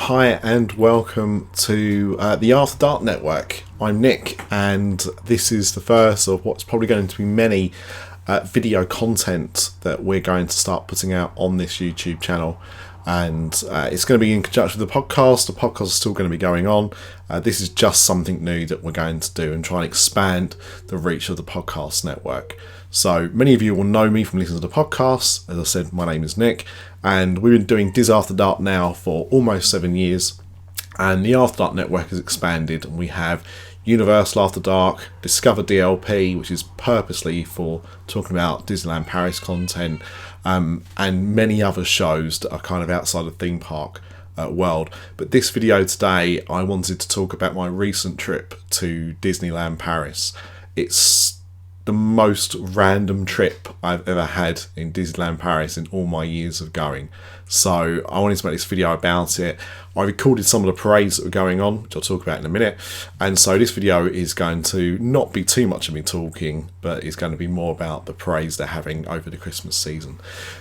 Hi and welcome to the After Dark Network. I'm Nick, and this is the first of what's probably going to be many video content that we're going to start putting out on this YouTube channel. And it's going to be in conjunction with the podcast. The podcast is still going to be going on. This is just something new that we're going to do and try and expand the reach of the podcast network. So many of you will know me from listening to the podcast. As I said, my name is Nick, and we've been doing Diz After Dark now for almost 7 years. And the After Dark network has expanded, and we have Universal After Dark, Discover DLP, which is purposely for talking about Disneyland Paris content, and many other shows that are kind of outside of the theme park world. But this video today, I wanted to talk about my recent trip to Disneyland Paris. It's the most random trip I've ever had in Disneyland Paris in all my years of going. So I wanted to make this video about it. I recorded some of the parades that were going on, which I'll talk about in a minute. And so this video is going to not be too much of me talking, but it's going to be more about the parades they're having over the Christmas season.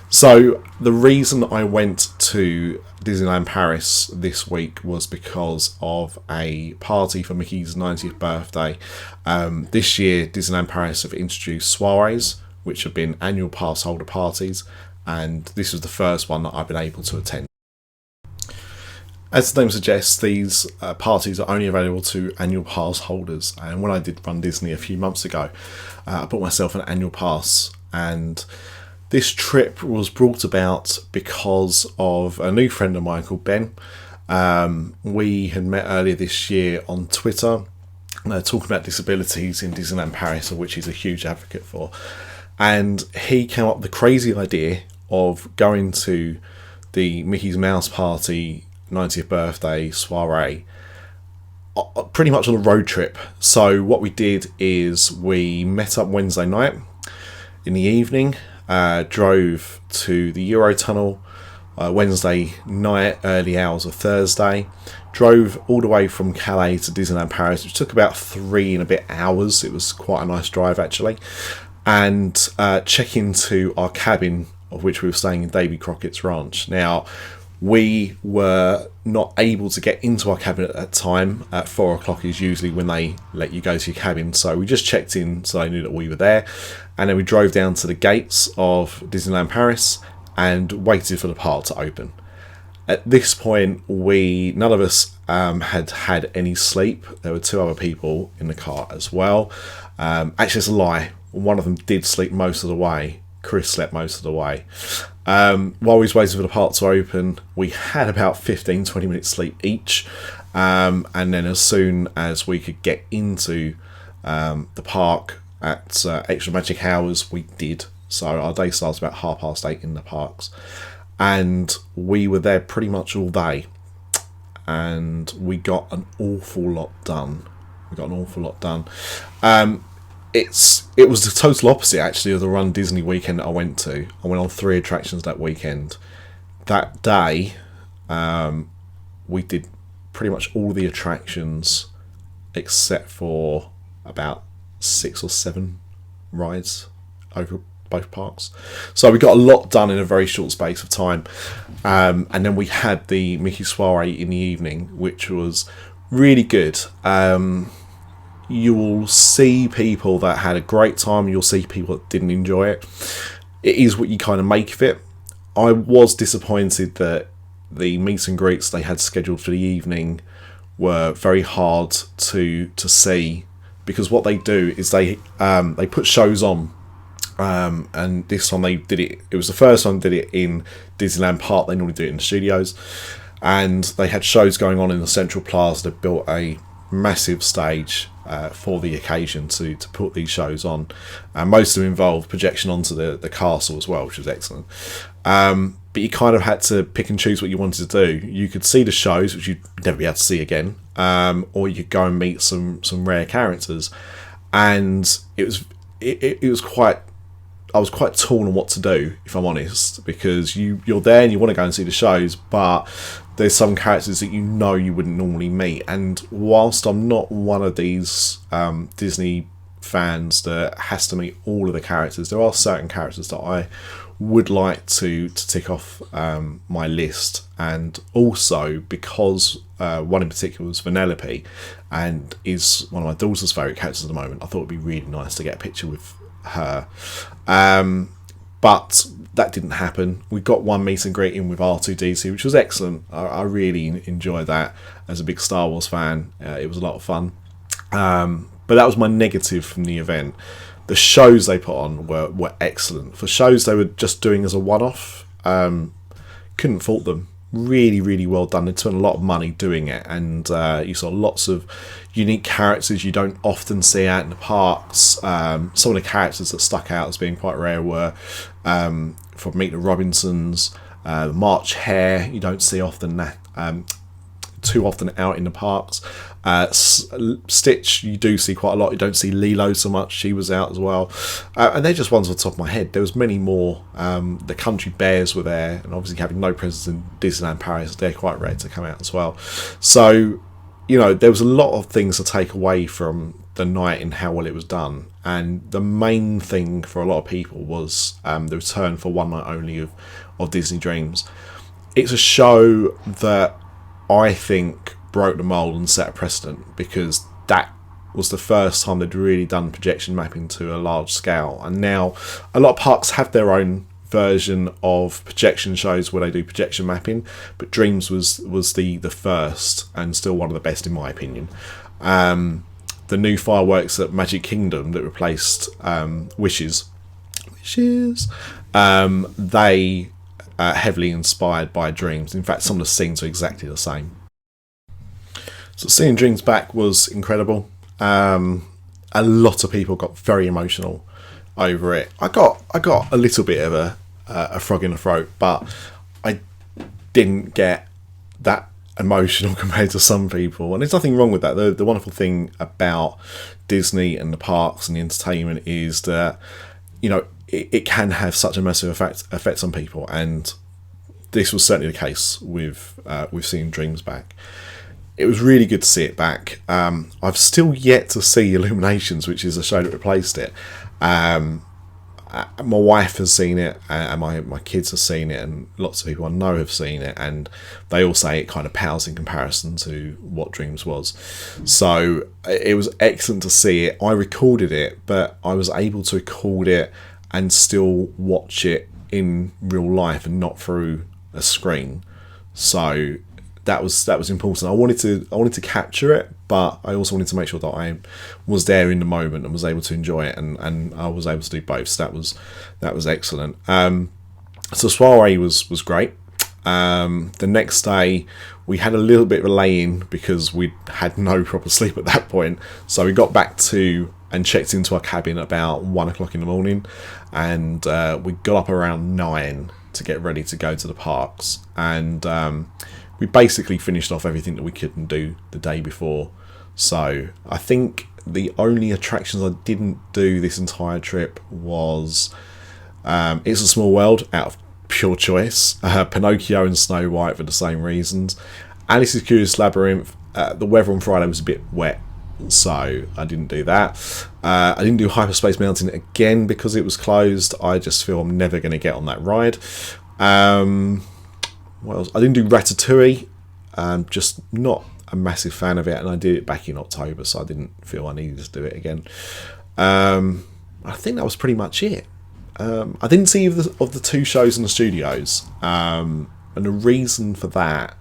So the reason I went to Disneyland Paris this week was because of a party for Mickey's 90th birthday. This year, Disneyland Paris have introduced soirees, which have been annual pass holder parties, and this was the first one that I've been able to attend. As the name suggests, these parties are only available to annual pass holders, and when I did Run Disney a few months ago, I bought myself an annual pass, and this trip was brought about because of a new friend of mine called Ben. We had met earlier this year on Twitter, talking about disabilities in Disneyland Paris, of which he's a huge advocate for. And he came up with the crazy idea of going to the Mickey's Mouse Party 90th birthday soiree pretty much on a road trip. So what we did is we met up Wednesday night in the evening, drove to the Eurotunnel Wednesday night, early hours of Thursday, drove all the way from Calais to Disneyland Paris, which took about 3 and a bit hours. It was quite a nice drive actually, and check into our cabin, of which we were staying in Davy Crockett's ranch. Now, we were not able to get into our cabin at that time. At 4 o'clock is usually when they let you go to your cabin, so we just checked in so they knew that we were there, and then we drove down to the gates of Disneyland Paris and waited for the park to open. At this point, none of us had any sleep. There were 2 other people in the car as well. Actually, it's a lie. One of them did sleep most of the way. Chris slept most of the way. While we was waiting for the park to open, we had about 15-20 minutes sleep each. And then as soon as we could get into the park at extra magic hours, we did. So our day starts about 8:30 in the parks. And we were there pretty much all day. And we got an awful lot done. It was the total opposite actually of the Run Disney weekend that I went to. I went on 3 attractions that weekend. That day, we did pretty much all the attractions except for about 6 or 7 rides over both parks. So we got a lot done in a very short space of time. And then we had the Mickey soiree in the evening, which was really good. You'll see people that had a great time. You'll see people that didn't enjoy it. It is what you kind of make of it. I was disappointed that the meet and greets they had scheduled for the evening were very hard to see, because what they do is they put shows on. And this time they did it. It was the first time they did it in Disneyland Park. They normally do it in the studios, and they had shows going on in the Central Plaza. They built a massive stage for the occasion to put these shows on, and most of them involved projection onto the castle as well, which was excellent. But you kind of had to pick and choose what you wanted to do. You could see the shows, which you'd never be able to see again, or you could go and meet some rare characters, and it was quite. I was quite torn on what to do, if I'm honest, because you're there and you want to go and see the shows, but there's some characters that you know you wouldn't normally meet. And whilst I'm not one of these Disney fans that has to meet all of the characters, there are certain characters that I would like to tick off my list, and also because one in particular was Vanellope and is one of my daughter's favourite characters at the moment. I thought it'd be really nice to get a picture with her, but that didn't happen. We got one meet and greet in with R2-D2, which was excellent. I really enjoyed that. As a big Star Wars fan, it was a lot of fun. But that was my negative from the event. The shows they put on were excellent. For shows they were just doing as a one-off, couldn't fault them. Really, really well done. They spent a lot of money doing it, and you saw lots of unique characters you don't often see out in the parks. Some of the characters that stuck out as being quite rare were from Meet the Robinsons, March Hare, you don't see often too often out in the parks. Stitch you do see quite a lot. You don't see Lilo so much. She was out as well, and they're just ones on the top of my head. There was many more. The Country Bears were there, and obviously having no presence in Disneyland Paris, they're quite rare to come out as well. So there was a lot of things to take away from the night and how well it was done, and the main thing for a lot of people was the return for one night only of Disney Dreams. It's a show that I think broke the mould and set a precedent, because that was the first time they'd really done projection mapping to a large scale. And now a lot of parks have their own version of projection shows where they do projection mapping, but Dreams was the first, and still one of the best in my opinion. The new fireworks at Magic Kingdom that replaced Wishes, they heavily inspired by Dreams. In fact, some of the scenes are exactly the same. So seeing Dreams back was incredible. A lot of people got very emotional over it. I got a little bit of a frog in the throat, but I didn't get that emotional compared to some people. And there's nothing wrong with that. The wonderful thing about Disney and the parks and the entertainment is that it can have such a massive effect on people, and this was certainly the case with seeing Dreams back. It was really good to see it back. I've still yet to see Illuminations, which is a show that replaced it. My wife has seen it, and my kids have seen it, and lots of people I know have seen it, and they all say it kind of pales in comparison to what Dreams was. So it was excellent to see it. I recorded it, but I was able to record it and still watch it in real life and not through a screen. So that was important. I wanted to capture it, but I also wanted to make sure that I was there in the moment and was able to enjoy it, and I was able to do both. So that was excellent. So soiree was great. The next day we had a little bit of a lay-in because we had no proper sleep at that point. So we got back to and checked into our cabin at about 1 o'clock in the morning, and we got up around 9 to get ready to go to the parks, and we basically finished off everything that we couldn't do the day before. So I think the only attractions I didn't do this entire trip was It's a Small World, out of pure choice, Pinocchio and Snow White for the same reasons, Alice's Curious Labyrinth. The weather on Friday was a bit wet, so I didn't do that. I didn't do Hyperspace Mountain again because it was closed. I just feel I'm never going to get on that ride. What else? I didn't do Ratatouille. Just not a massive fan of it, and I did it back in October, so I didn't feel I needed to do it again. I think that was pretty much it. I didn't see of the two shows in the studios, and the reason for that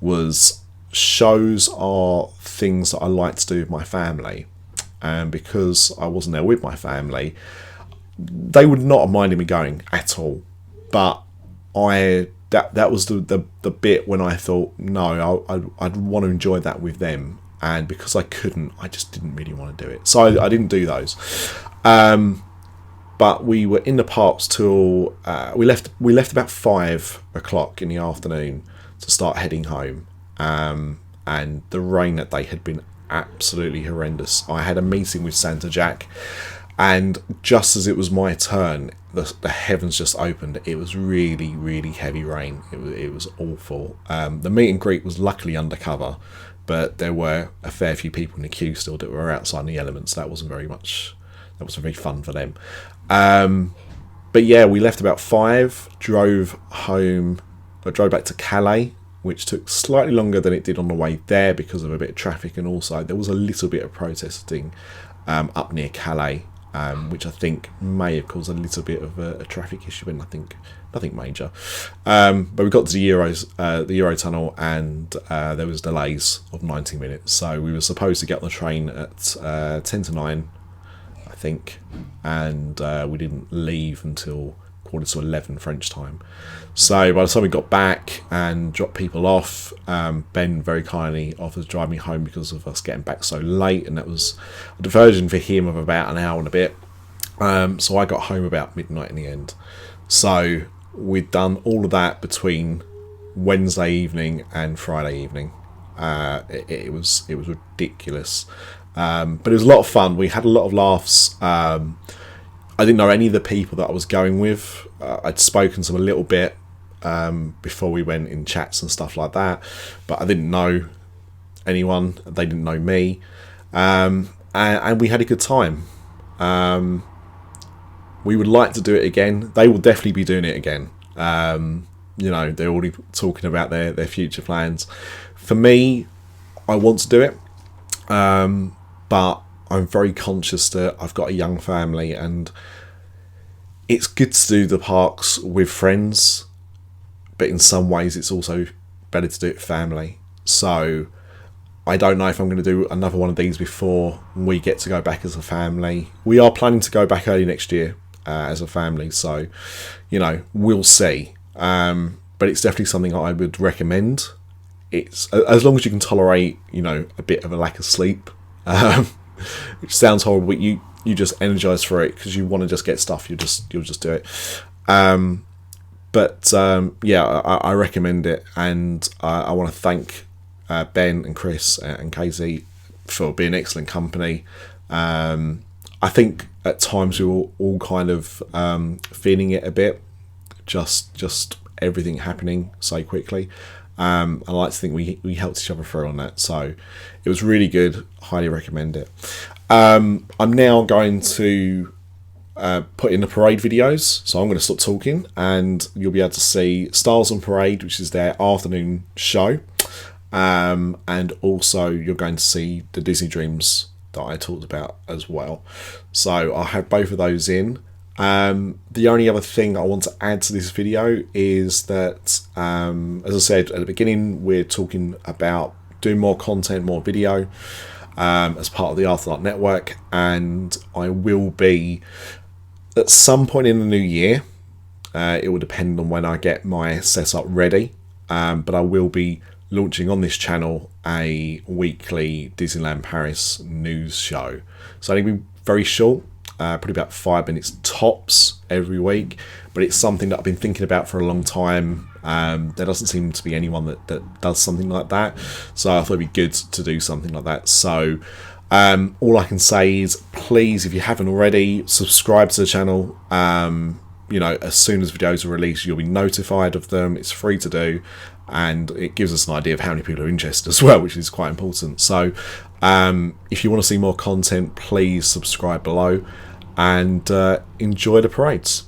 was shows are things that I like to do with my family, and because I wasn't there with my family, they would not have minded me going at all. But that was the bit when I thought, no, I'd want to enjoy that with them, and because I couldn't, I just didn't really want to do it, so I didn't do those. But we were in the parks till we left about 5 o'clock in the afternoon to start heading home. And the rain that day had been absolutely horrendous. I had a meeting with Santa Jack, and just as it was my turn, the heavens just opened. It was really, really heavy rain. It was awful. The meet and greet was luckily undercover, but there were a fair few people in the queue still that were outside in the elements. That wasn't very fun for them. But yeah, we left about 5, drove home, I drove back to Calais, which took slightly longer than it did on the way there because of a bit of traffic, and also there was a little bit of protesting up near Calais, which I think may have caused a little bit of a traffic issue, but nothing major. But we got to the Eurotunnel, and there was delays of 90 minutes. So we were supposed to get on the train at 10 to 9, I think, and we didn't leave until 11:15 French time. So by the time we got back and dropped people off, Ben very kindly offered to drive me home because of us getting back so late, and that was a diversion for him of about an hour and a bit. So I got home about midnight in the end. So we'd done all of that between Wednesday evening and Friday evening. It was ridiculous, but it was a lot of fun. We had a lot of laughs. I didn't know any of the people that I was going with. I'd spoken to them a little bit before we went in chats and stuff like that, but I didn't know anyone. They didn't know me, and we had a good time. We would like to do it again. They will definitely be doing it again. They're already talking about their future plans. For me, I want to do it, but I'm very conscious that I've got a young family, and it's good to do the parks with friends, but in some ways it's also better to do it with family. So I don't know if I'm going to do another one of these before we get to go back as a family. We are planning to go back early next year as a family, so we'll see. But it's definitely something I would recommend. It's as long as you can tolerate a bit of a lack of sleep. Which sounds horrible, but you just energise for it because you want to just get stuff. You'll just do it. I recommend it, and I want to thank Ben and Chris and Casey for being excellent company. I think at times we were all kind of feeling it a bit, just everything happening so quickly. I like to think we helped each other through on that, so it was really good. Highly recommend it. I'm now going to put in the parade videos, so I'm going to stop talking, and you'll be able to see Stars on Parade, which is their afternoon show, and also you're going to see the Disney Dreams that I talked about as well. So I'll have both of those in. The only other thing I want to add to this video is that, as I said at the beginning, we're talking about doing more content, more video, as part of the Afterlight Network, and I will be, at some point in the new year, it will depend on when I get my setup ready, but I will be launching on this channel a weekly Disneyland Paris news show. So it'll be very short. Probably about 5 minutes tops every week, but it's something that I've been thinking about for a long time. There doesn't seem to be anyone that does something like that, so I thought it'd be good to do something like that. So all I can say is, please, if you haven't already, subscribe to the channel. As soon as videos are released, you'll be notified of them. It's free to do, and it gives us an idea of how many people are interested as well, which is quite important. So if you want to see more content, please subscribe below, and enjoy the parades.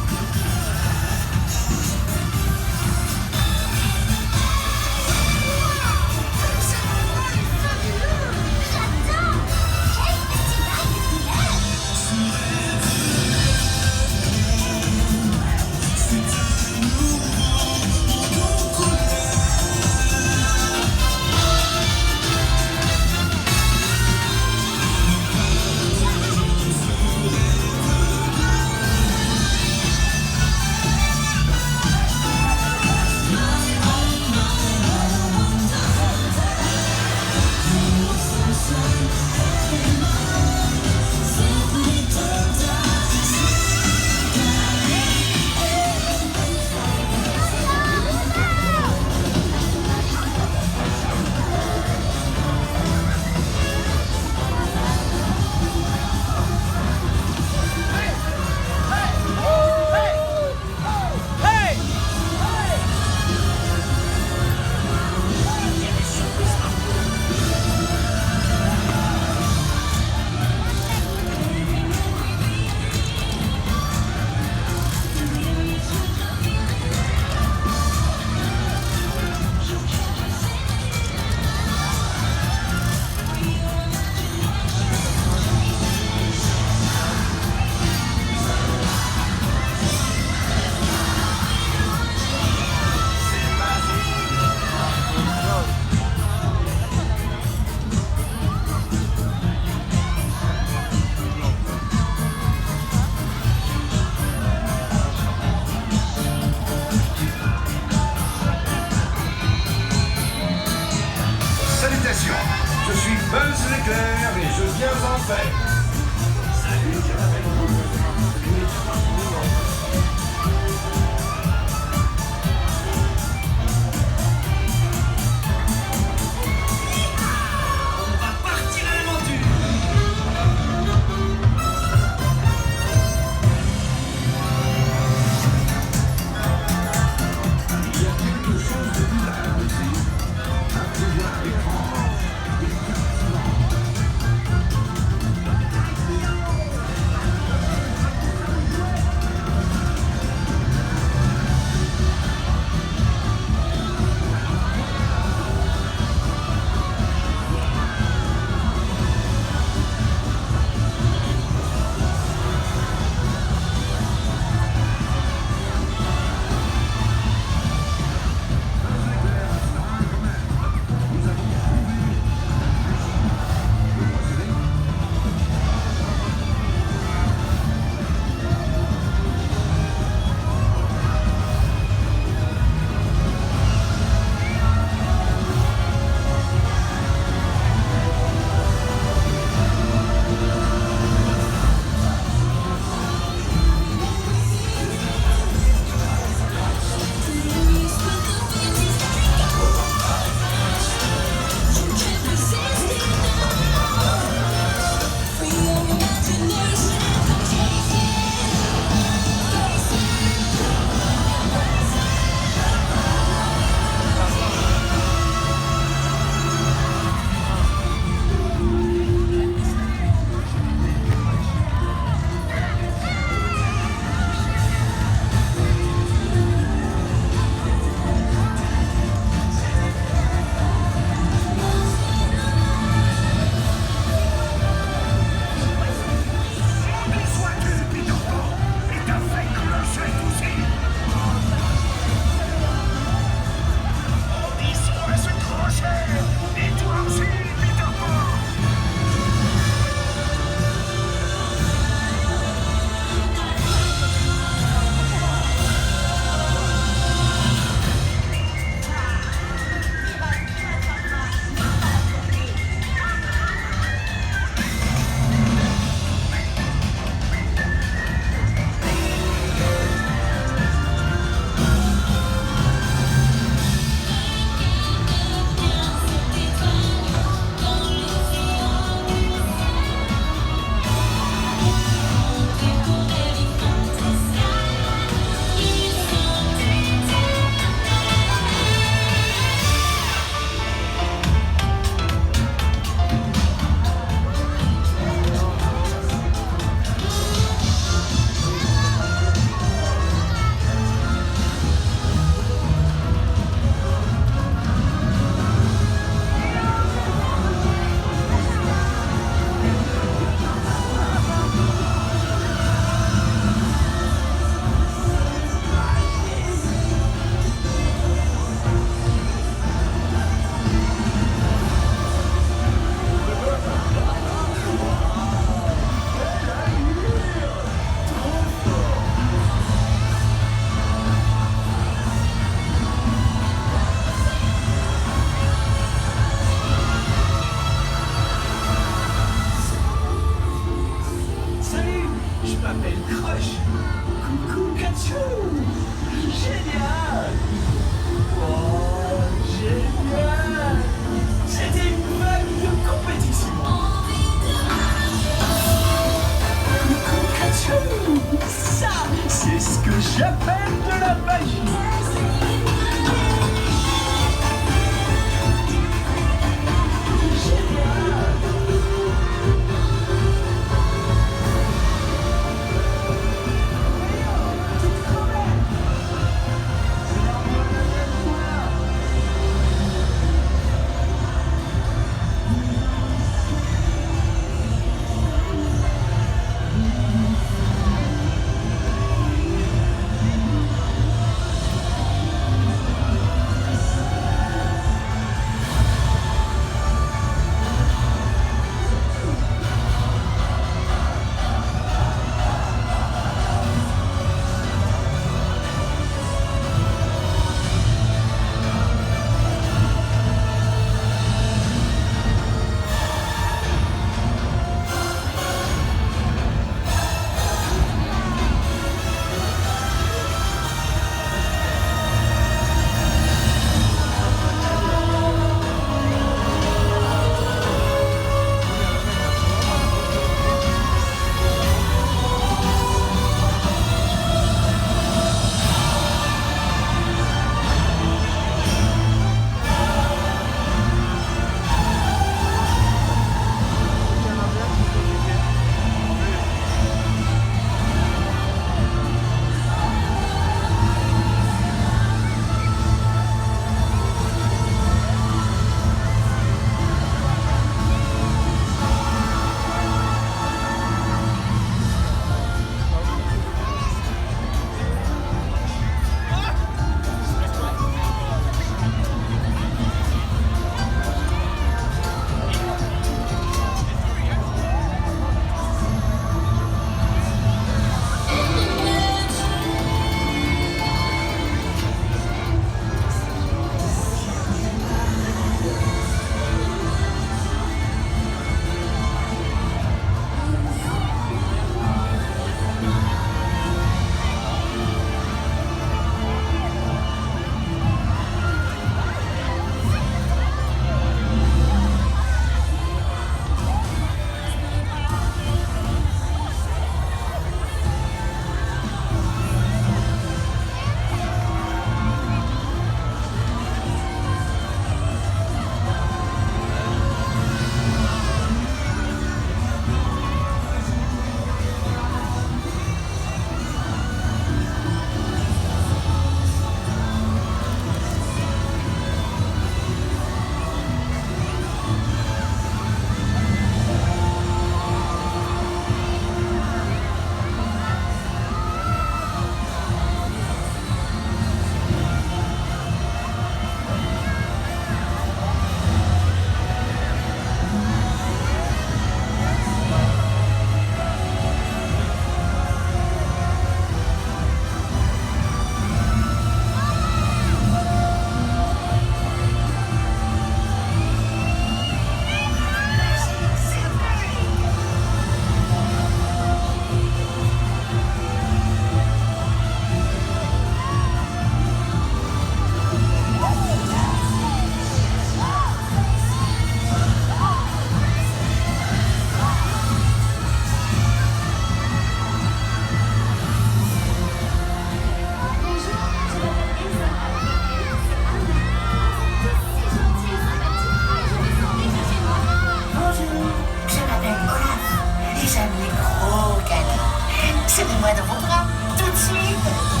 Serrez-moi dans vos bras, tout de suite.